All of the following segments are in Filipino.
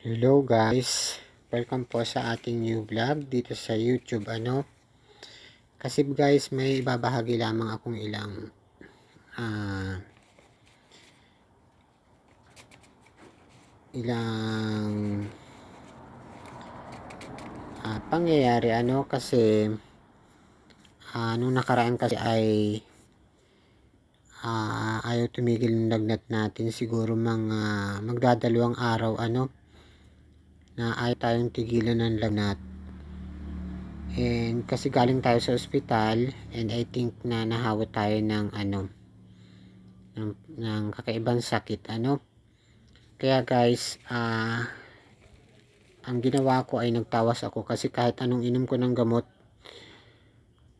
Hello guys, welcome po sa ating new vlog dito sa YouTube. Kasi guys, may ibabahagi lamang akong ilang ah, ilang pangyayari kasi nung nakaraan kasi ay ayaw tumigil ng lagnat natin. Siguro magdadalawang araw na ayaw tayong tigilan ng lagnat. And kasi galing tayo sa ospital, and I think na nahawa tayo ng kakaibang sakit. Kaya guys, ang ginawa ko ay nagtawas ako kasi kahit anong inom ko ng gamot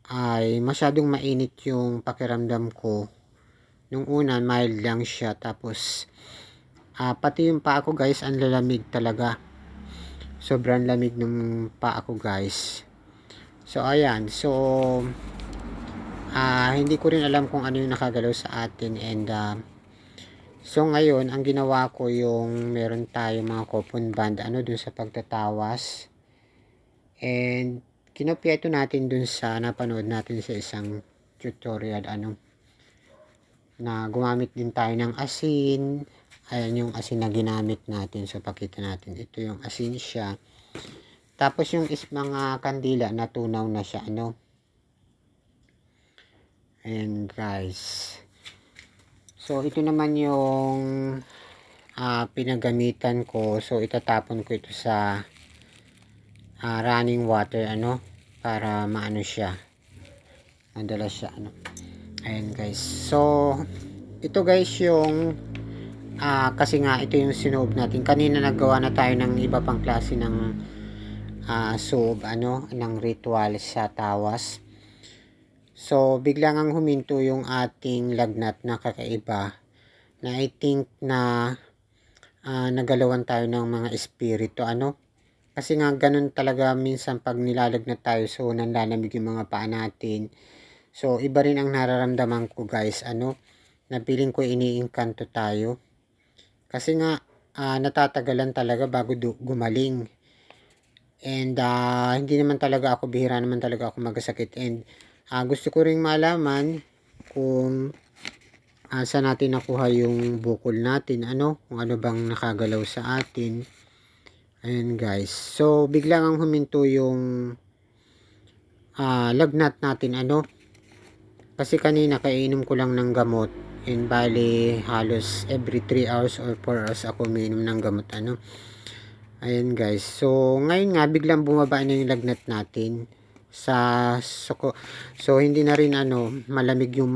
ay masyadong mainit yung pakiramdam ko. Nung una mild lang siya, tapos pati yung paa ko guys, ang lalamig talaga. Sobrang lamig ng paa ko guys. So ayan, hindi ko rin alam kung ano yung nakagalaw sa atin. And so ngayon ang ginawa ko, yung meron tayo mga coupon band dun sa pagtatawas, and kinopya ito natin dun sa napanood natin sa isang tutorial na gumamit din tayo ng asin. Ayan yung asin na ginamit natin. So pakita natin, ito yung asin siya. Tapos yung mga kandila natunaw na siya. Ayan guys. So ito naman yung pinagamitan ko. So itatapon ko ito sa running water para maano siya, madala siya ayan guys. So ito guys yung kasi nga ito yung sinoob natin. Kanina naggawa na tayo ng iba pang klase ng soob ng ritual sa tawas. So biglang ang huminto yung ating lagnat na kakaiba, na I think na nagalawan tayo ng mga espiritu kasi nga ganun talaga minsan pag nilalagnat tayo. So nanlalamig yung mga paa natin. So iba rin ang nararamdaman ko guys, na feeling ko iniingkanto tayo. Kasi nga natatagalan talaga bago gumaling. And hindi naman talaga ako, bihira naman talaga ako magkasakit. And gusto ko ring malaman kung saan natin nakuha yung bukol natin, kung ano bang nakagalaw sa atin. Ayan guys. So biglang ang huminto yung lagnat natin kasi kanina kainom ko lang ng gamot, and bali halos every 3 hours or 4 hours ako uminom ng gamot ayan guys. So ngayon nga biglang bumaba na yung lagnat natin sa suko. So hindi na rin malamig yung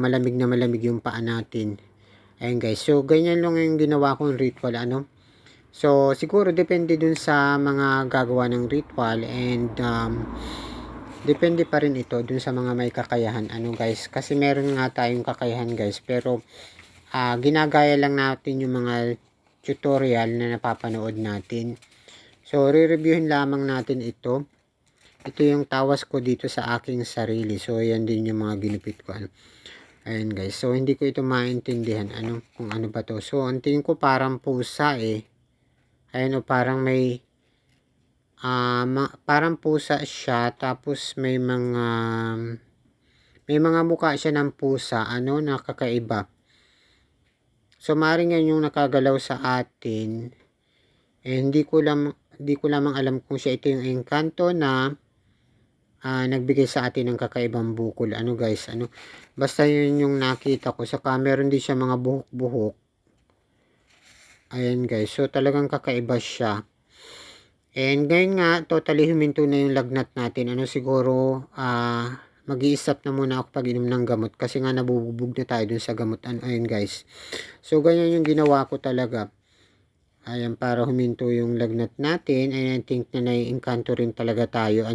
paa natin. Ayan guys. So ganyan lang yung ginawa kong ritual So siguro depende dun sa mga gagawa ng ritual, and depende pa rin ito dun sa mga may kakayahan guys. Kasi meron nga tayong kakayahan guys, pero ginagaya lang natin yung mga tutorial na napapanood natin. So re-reviewin lamang natin ito. Ito yung tawas ko dito sa aking sarili. So yan din yung mga ginupit ko ayan guys. So hindi ko ito maintindihan kung ano ba to. So ang tingin ko parang pusa ayan parang may parang pusa siya, tapos may mga mukha siya ng pusa nakakaiba. So maaaring yan yung nakagalaw sa atin. Hindi ko lamang alam kung ito yung engkanto na nagbigay sa atin ng kakaibang bukol guys. Basta yun yung nakita ko. Saka meron din siya mga buhok-buhok. Ayan guys. So talagang kakaiba siya. And ngayon nga totally huminto na yung lagnat natin. Siguro mag-i-stop na muna ako pag inom ng gamot kasi nga nabububog na tayo dun sa gamot. Ayan guys. So ganyan yung ginawa ko talaga. Ayan, para huminto yung lagnat natin. And I think na nai-engkanto rin talaga tayo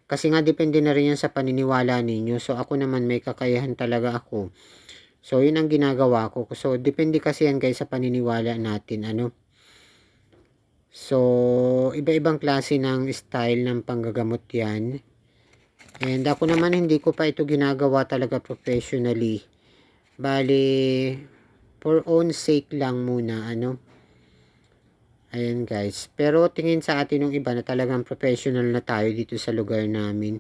kasi nga depende na rin yan sa paniniwala ninyo. So ako naman may kakayahan talaga ako. So yun ang ginagawa ko. So depende kasi yan guys sa paniniwala natin So iba-ibang klase ng style ng panggagamot yan. And ako naman hindi ko pa ito ginagawa talaga professionally. Bali for own sake lang muna Ayan guys. Pero tingin sa atin ng iba na talagang professional na tayo dito sa lugar namin.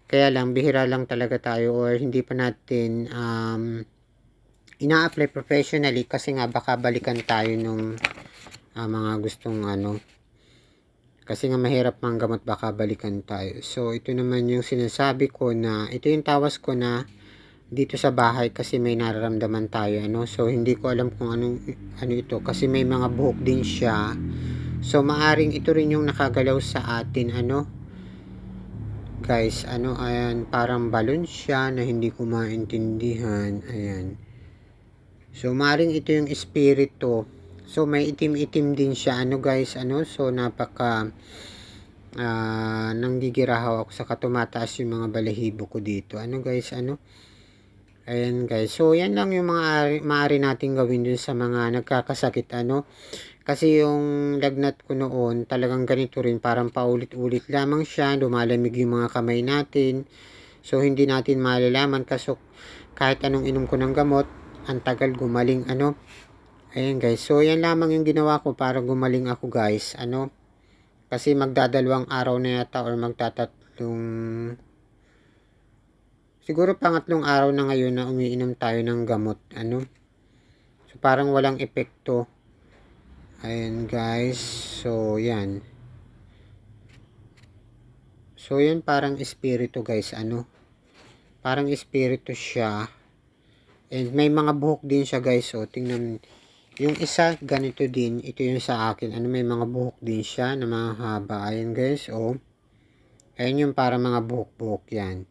Kaya lang, bihira lang talaga tayo or hindi pa natin ina-apply professionally kasi nga baka balikan tayo nung mga gustong kasi nga mahirap manggamot baka balikan tayo. So, ito naman yung sinasabi ko na ito yung tawas ko na dito sa bahay kasi may nararamdaman tayo so hindi ko alam kung ano ito kasi may mga buhok din siya, so maaring ito rin yung nakagalaw sa atin guys ayan, parang balon siya na hindi ko maintindihan. Ayan, so maaring ito yung espiritu, so may itim-itim din siya guys so napaka nanggigirahaw ako sa tumataas yung mga balahibo ko dito guys ayan guys, so yan lang yung mga maaari nating gawin dun sa mga nagkakasakit kasi yung lagnat ko noon talagang ganito rin, parang paulit-ulit lamang siya, lumalamig yung mga kamay natin, so hindi natin malalaman kasi kahit anong inom ko ng gamot ang tagal gumaling ayan guys, so yan lamang yung ginawa ko para gumaling ako guys kasi magdadalawang araw na yata or magtatatlong, siguro pangatlong araw na ngayon na umiinom tayo ng gamot so parang walang epekto. Ayan guys, so yan, parang espiritu guys parang espiritu siya, and may mga buhok din siya guys, so tingnan yung isa ganito din, ito yung sa akin may mga buhok din siya na mahaba. Ayan guys, ayan yung parang mga buhok-buhok yan.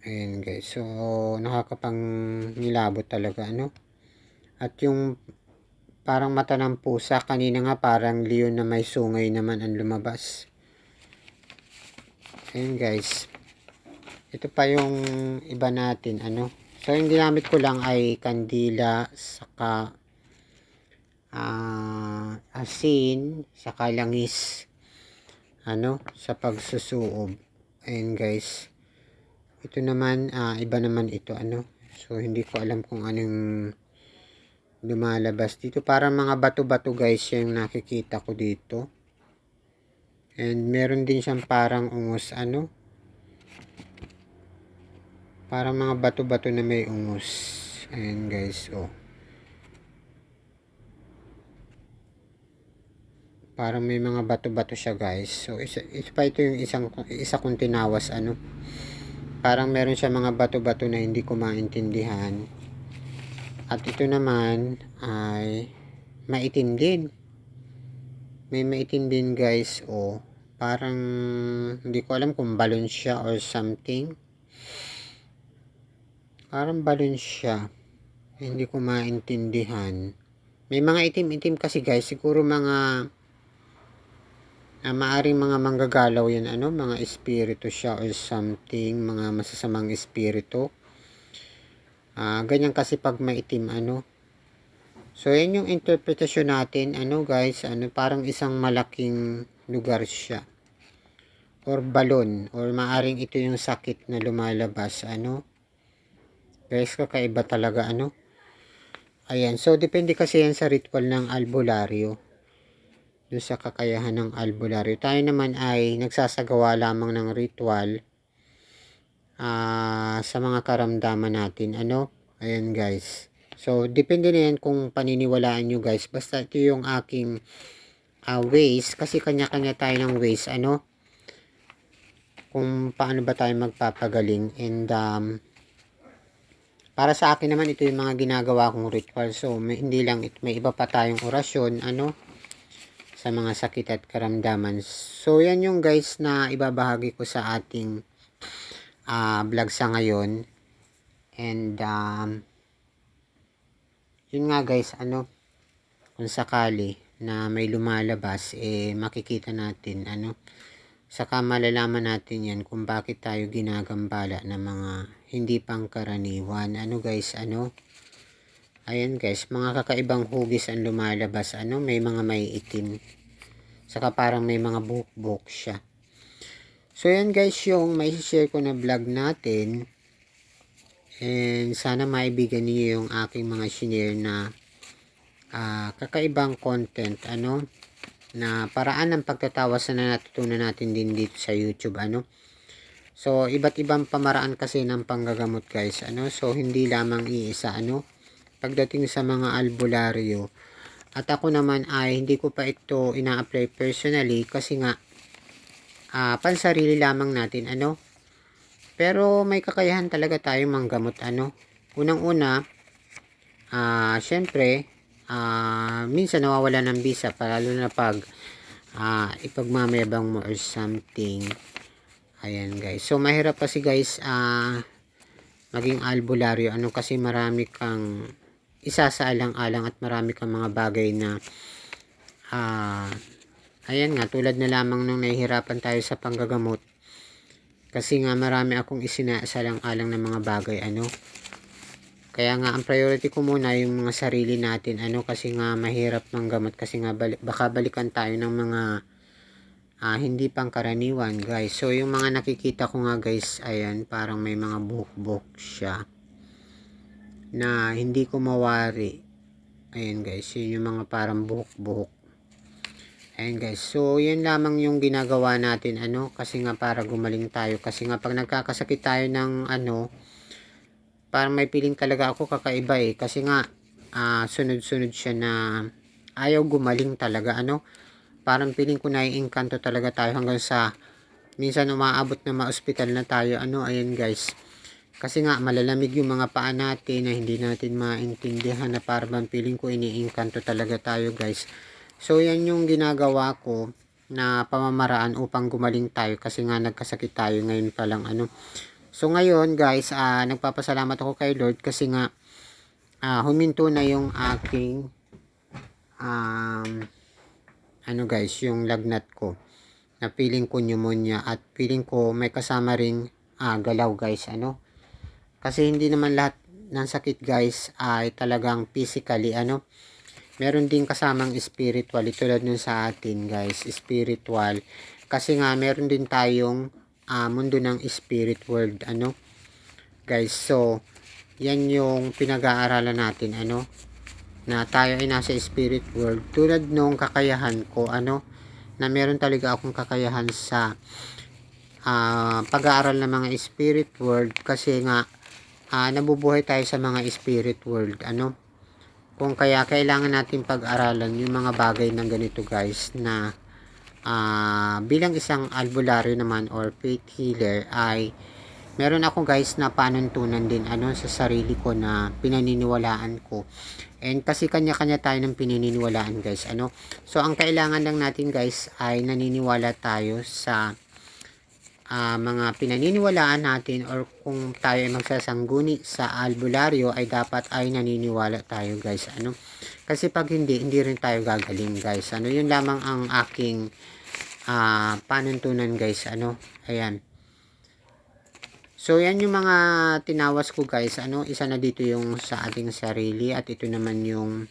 Ayan guys, so nakakapang nilabot talaga at yung parang mata ng pusa kanina nga parang leon na may sungay naman ang lumabas. Ayan guys, ito pa yung iba natin so yung ginamit ko lang ay kandila saka asin saka langis sa pagsusuob. Ayan guys, ito naman iba naman ito so hindi ko alam kung anong lumalabas dito, parang mga bato-bato guys yung nakikita ko dito, and meron din siyang parang ungos parang mga bato-bato na may ungos. Ayan guys, parang may mga bato-bato siya guys, so ito yung isa kong tinawas parang meron siya mga bato-bato na hindi ko maintindihan, at ito naman ay maitim din, may maitim din guys parang hindi ko alam kung balon siya or something, parang balon siya, hindi ko maintindihan. May mga itim-itim kasi guys, siguro mga maaring mga manggagalaw yan mga espiritu siya or something, mga masasamang espiritu. Ganyan kasi pag maitim so yan yung interpretasyon natin guys parang isang malaking lugar siya or balon, or maaring ito yung sakit na lumalabas guys, kakaiba talaga ayan, so depende kasi yan sa ritual ng albularyo, doon sa kakayahan ng albularyo. Tayo naman ay nagsasagawa lamang ng ritual sa mga karamdaman natin ayan guys, so depende na yan kung paniniwalaan nyo guys, basta ito yung aking ways, kasi kanya-kanya tayo ng ways kung paano ba tayo magpapagaling, and para sa akin naman ito yung mga ginagawa kong ritual, so hindi lang ito, may iba pa tayong orasyon sa mga sakit at karamdaman. So yan yung guys na ibabahagi ko sa ating vlog sa ngayon, and yun nga guys kung sakali na may lumalabas makikita natin saka malalaman natin yan kung bakit tayo ginagambala ng mga hindi pangkaraniwan guys ayan guys, mga kakaibang hugis ang lumalabas may mga may itim saka parang may mga buhok-buhok siya. So yan guys yung may share ko na vlog natin, and sana maibigan niyo yung aking mga share na kakaibang content ano, na paraan ng pagtatawas na natutunan natin din dito sa YouTube ano. So iba't ibang pamaraan kasi ng panggagamot guys ano. So hindi lamang iisa ano pagdating sa mga albularyo. At ako naman ay hindi ko pa ito ina-apply personally kasi nga pansarili lamang natin ano. Pero may kakayahan talaga tayong manggamot ano. Unang-una, syempre, minsan nawawala ng bisa, lalo na pag ipagmamayabang mo or something. Ayan guys. So mahirap kasi guys maging albularyo ano kasi marami kang isasaalang-alang at marami kang mga bagay na ayan nga tulad na lamang nung nahihirapan tayo sa panggagamot kasi nga marami akong isinaalang-alang ng mga bagay ano. Kaya nga ang priority ko muna yung mga sarili natin ano kasi nga mahirap manggamot kasi nga baka balikan tayo ng mga hindi pangkaraniwan guys. So yung mga nakikita ko nga guys, ayan parang may mga buhok-buhok siya na hindi ko mawari. Ayan guys, yun yung mga parang buhok-buhok. Ayan guys, so yan lamang yung ginagawa natin ano kasi nga para gumaling tayo kasi nga pag nagkakasakit tayo ng ano, parang may feeling talaga ako kakaiba kasi nga sunod-sunod siya na ayaw gumaling talaga ano. Parang feeling ko naiingkanto talaga tayo hanggang sa minsan umaabot na ma-hospital na tayo ano. Ayan guys, kasi nga malalamig yung mga paa natin na hindi natin maintindihan na parang feeling ko iniingkanto talaga tayo guys. So yan yung ginagawa ko na pamamaraan upang gumaling tayo kasi nga nagkasakit tayo ngayon pa lang ano. So ngayon guys, nagpapasalamat ako kay Lord kasi nga huminto na yung aking ano guys, yung lagnat ko na feeling ko pneumonia at feeling ko may kasama ring galaw guys ano. Kasi hindi naman lahat ng sakit guys ay talagang physically ano. Meron din kasamang spiritual tulad nun sa atin guys, spiritual. Kasi nga meron din tayong mundo ng spirit world ano. Guys, so yan yung pinag-aaralan natin ano, na tayo ay nasa spirit world. Tulad nung kakayahan ko ano, na meron talaga akong kakayahan sa pag-aaral ng mga spirit world kasi nga nabubuhay tayo sa mga spirit world ano. Kung kaya kailangan natin pag-aralan yung mga bagay ng ganito guys na bilang isang albularyo naman or faith healer ay meron ako guys na panuntunan din ano sa sarili ko na pinaniniwalaan ko. And kasi kanya-kanya tayo ng pinaniniwalaan guys ano. So ang kailangan lang natin guys ay naniniwala tayo sa mga pinaniniwalaan natin or kung tayo ay magsasangguni sa albularyo ay dapat ay naniniwala tayo guys ano. Kasi pag hindi rin tayo gagaling guys ano. Yun lamang ang aking panuntunan guys ano. Ayan. So yan yung mga tinawas ko guys ano. Isa na dito yung sa ating sarili at ito naman yung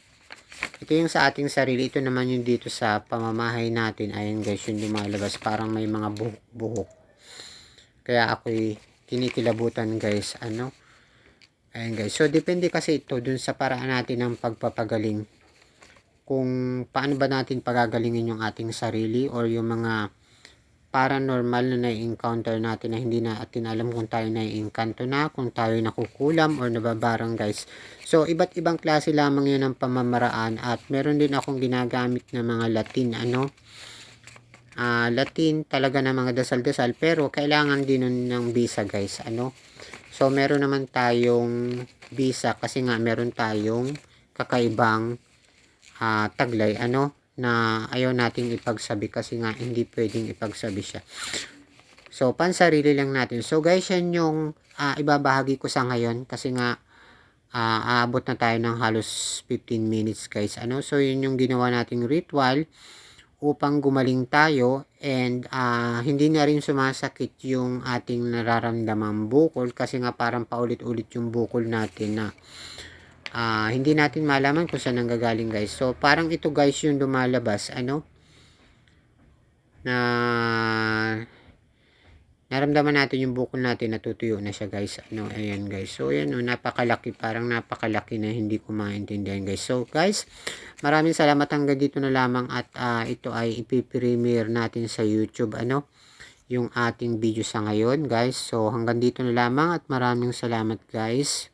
sa ating sarili. Ito naman yung dito sa pamamahay natin. Ayan guys, yung lumalabas parang may mga buhok-buhok. Kaya ako'y kinikilabutan guys ano. Ayan guys, so depende kasi ito dun sa paraan natin ng pagpapagaling. Kung paano ba natin pagagalingin yung ating sarili or yung mga paranormal na nai-encounter natin na hindi natin alam kung tayo nai-engkanto na, kung tayo nakukulam or nababarang guys. So iba't ibang klase lamang yun ng pamamaraan at meron din akong ginagamit na mga Latin ano. Latin talaga ng mga dasal-dasal pero kailangan din ng visa guys ano. So meron naman tayong visa kasi nga meron tayong kakaibang taglay ano na ayaw nating ipagsabi kasi nga hindi pwedeng ipagsabi siya. So pansarili lang natin. So guys, yan yung ibabahagi ko sa ngayon kasi nga aabot na tayo ng halos 15 minutes guys ano. So yun yung ginawa nating ritual upang gumaling tayo and hindi na rin sumasakit yung ating nararamdamang bukol kasi nga parang paulit-ulit yung bukol natin na hindi natin malaman kung saan nanggagaling guys. So parang ito guys yung lumalabas ano na naramdaman natin yung bukol natin, natutuyo na siya guys. Ano, ayan guys. So, ayan, oh, napakalaki, parang napakalaki na hindi ko maintindihan guys. So, guys, maraming salamat, hanggang dito na lamang, at ito ay ipipremiere natin sa YouTube, ano, yung ating video sa ngayon guys. So, hanggang dito na lamang, at maraming salamat guys.